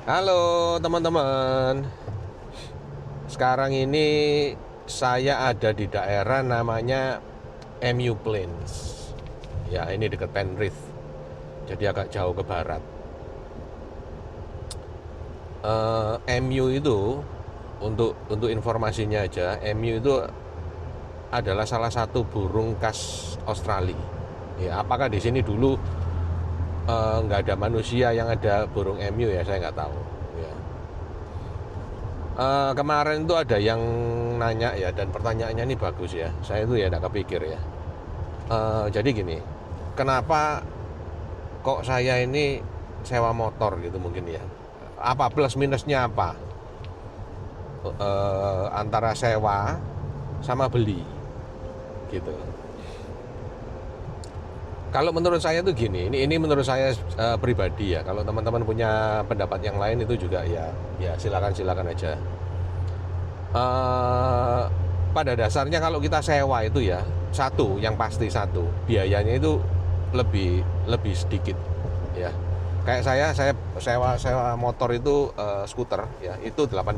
Halo teman-teman. Sekarang ini saya ada di daerah namanya MU Plains. Ya, ini dekat Penrith. Jadi agak jauh ke barat. MU itu untuk informasinya aja, MU itu adalah salah satu burung khas Australia. Ya, apakah di sini dulu nggak ada manusia yang ada burung MU ya, saya nggak tahu. Ya. Kemarin itu ada yang nanya ya, dan pertanyaannya ini bagus ya. Saya itu ya nggak kepikir ya. Jadi gini, kenapa kok saya ini sewa motor gitu mungkin ya? Apa plus minusnya apa? Antara sewa sama beli gitu. Kalau menurut saya tuh gini, ini menurut saya pribadi ya. Kalau teman-teman punya pendapat yang lain itu juga ya silakan aja. Pada dasarnya kalau kita sewa itu ya yang pasti biayanya itu lebih sedikit ya. Kayak saya sewa motor itu skuter ya, itu $80.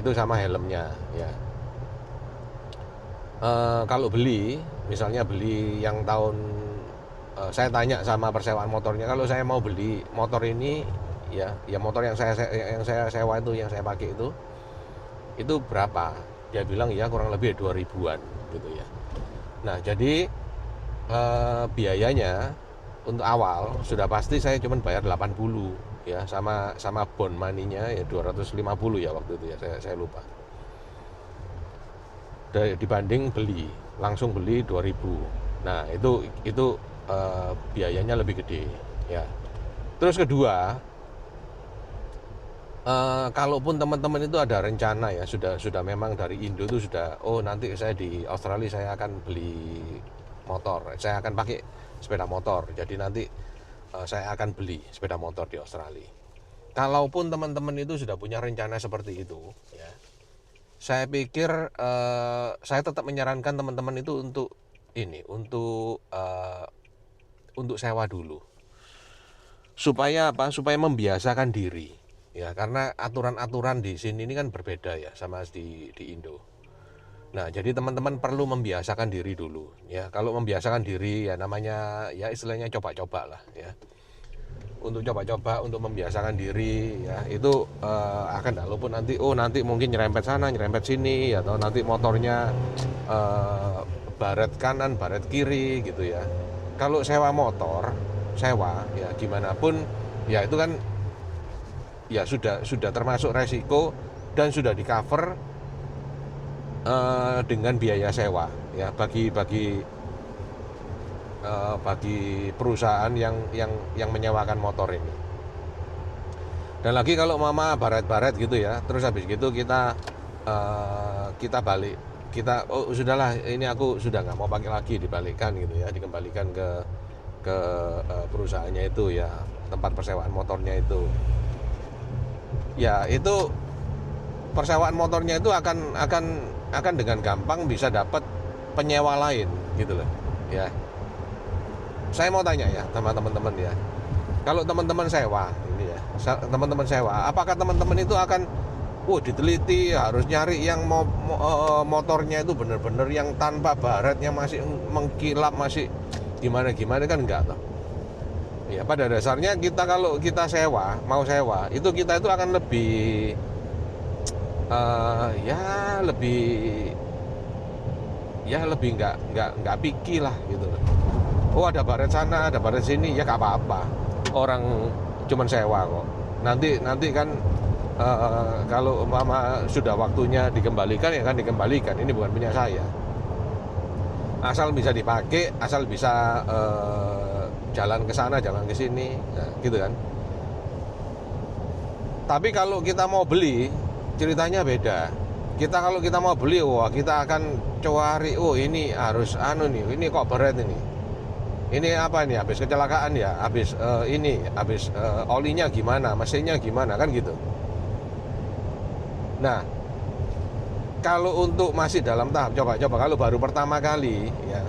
Itu sama helmnya ya. Kalau misalnya beli yang tahun, saya tanya sama persewaan motornya, kalau saya mau beli motor ini ya motor yang saya sewa itu, yang saya pakai itu berapa? Dia bilang ya kurang lebih 2000-an gitu ya. Nah, jadi biayanya untuk awal sudah pasti saya cuma bayar 80 ya, sama bond money-nya ya 250 ya waktu itu ya, saya lupa. Dibanding langsung beli 2000. Nah, itu biayanya lebih gede ya. Terus kedua, kalaupun teman-teman itu ada rencana ya, sudah memang dari Indo itu sudah, nanti saya di Australia saya akan beli motor, saya akan pakai sepeda motor, jadi nanti saya akan beli sepeda motor di Australia. Kalaupun teman-teman itu sudah punya rencana seperti itu ya, saya pikir saya tetap menyarankan teman-teman itu untuk sewa dulu. Supaya apa? Supaya membiasakan diri. Ya, karena aturan-aturan di sini ini kan berbeda ya sama di Indo. Nah, jadi teman-teman perlu membiasakan diri dulu ya. Kalau membiasakan diri ya namanya ya istilahnya coba-coba lah ya. Untuk coba-coba, untuk membiasakan diri ya, itu akan walaupun nanti mungkin nyerempet sana nyerempet sini, atau nanti motornya baret kanan baret kiri gitu ya. Kalau sewa ya gimana pun ya itu kan ya sudah termasuk resiko dan sudah di cover dengan biaya sewa ya, bagi perusahaan yang menyewakan motor ini. Dan lagi kalau mama baret-baret gitu ya, terus habis gitu kita balik, sudahlah, ini aku sudah nggak mau pakai lagi, dibalikkan gitu ya, dikembalikan ke perusahaannya itu ya, tempat persewaan motornya itu. Ya, itu persewaan motornya itu akan dengan gampang bisa dapat penyewa lain gitu loh ya. Saya mau tanya ya sama teman-teman ya, kalau teman-teman sewa ini ya, apakah teman-teman itu akan diteliti, harus nyari yang motornya itu benar-benar yang tanpa baretnya, masih mengkilap, masih gimana kan, enggak toh ya. Pada dasarnya kita kalau kita mau sewa itu, kita itu akan lebih lebih nggak picky lah gitu loh. Ada baret sana, ada baret sini, ya gak apa-apa, orang cuman sewa kok. Nanti kan kalau mama sudah waktunya dikembalikan ya kan dikembalikan, ini bukan punya saya. Asal bisa dipakai, asal bisa jalan ke sana jalan ke sini, nah, gitu kan. Tapi kalau kita mau beli, ceritanya beda. Kalau kita mau beli, kita akan cari, ini harus ini kok berat ini apa ini, habis kecelakaan ya, habis olinya gimana, mesinnya gimana kan gitu. Nah, kalau untuk masih dalam tahap coba-coba, kalau baru pertama kali ya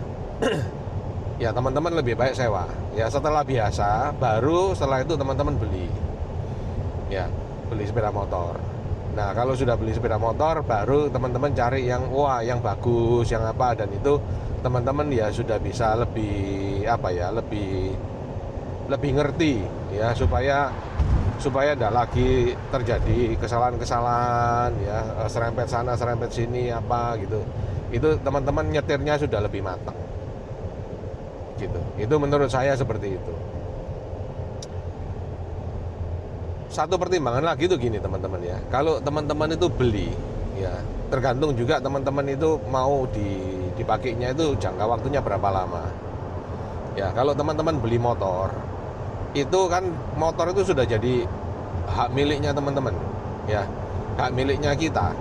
ya teman-teman lebih baik sewa ya. Setelah biasa, baru setelah itu teman-teman beli. ya, beli sepeda motor. Nah, kalau sudah beli sepeda motor, baru teman-teman cari yang wah, yang bagus, yang apa, dan itu teman-teman ya sudah bisa lebih apa ya, lebih ngerti ya, supaya tidak lagi terjadi kesalahan-kesalahan ya, serempet sana serempet sini apa gitu. Itu teman-teman nyetirnya sudah lebih matang gitu. Itu menurut saya seperti itu. Satu pertimbangan lagi tuh gini teman-teman ya, kalau teman-teman itu beli ya, tergantung juga teman-teman itu mau dipakainya itu jangka waktunya berapa lama ya. Kalau teman-teman beli motor, itu kan motor itu sudah jadi hak miliknya teman-teman ya, hak miliknya kita.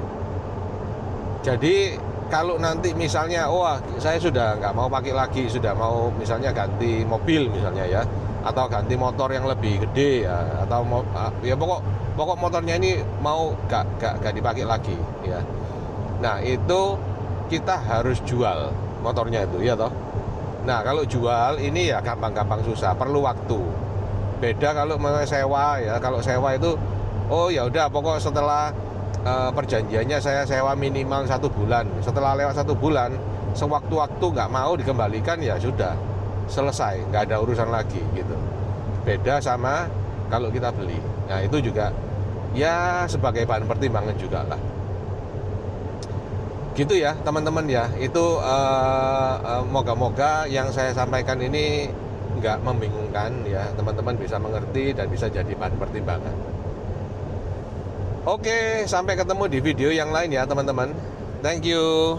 Jadi kalau nanti misalnya wah, saya sudah nggak mau pakai lagi, sudah mau misalnya ganti mobil misalnya ya, atau ganti motor yang lebih gede ya, atau ya pokok motornya ini mau gak dipakai lagi ya. Nah, itu kita harus jual motornya itu ya toh. Nah, kalau jual ini ya gampang-gampang susah, perlu waktu. Beda kalau mau sewa ya, kalau sewa itu oh ya udah, pokok setelah perjanjiannya saya sewa minimal 1 bulan. Setelah lewat 1 bulan, sewaktu-waktu nggak mau dikembalikan ya sudah, selesai, nggak ada urusan lagi gitu. Beda sama kalau kita beli. Nah, itu juga ya sebagai bahan pertimbangan juga lah. Gitu ya teman-teman ya. Itu moga-moga yang saya sampaikan ini nggak membingungkan ya, teman-teman bisa mengerti dan bisa jadi bahan pertimbangan. Oke, sampai ketemu di video yang lain ya teman-teman. Thank you.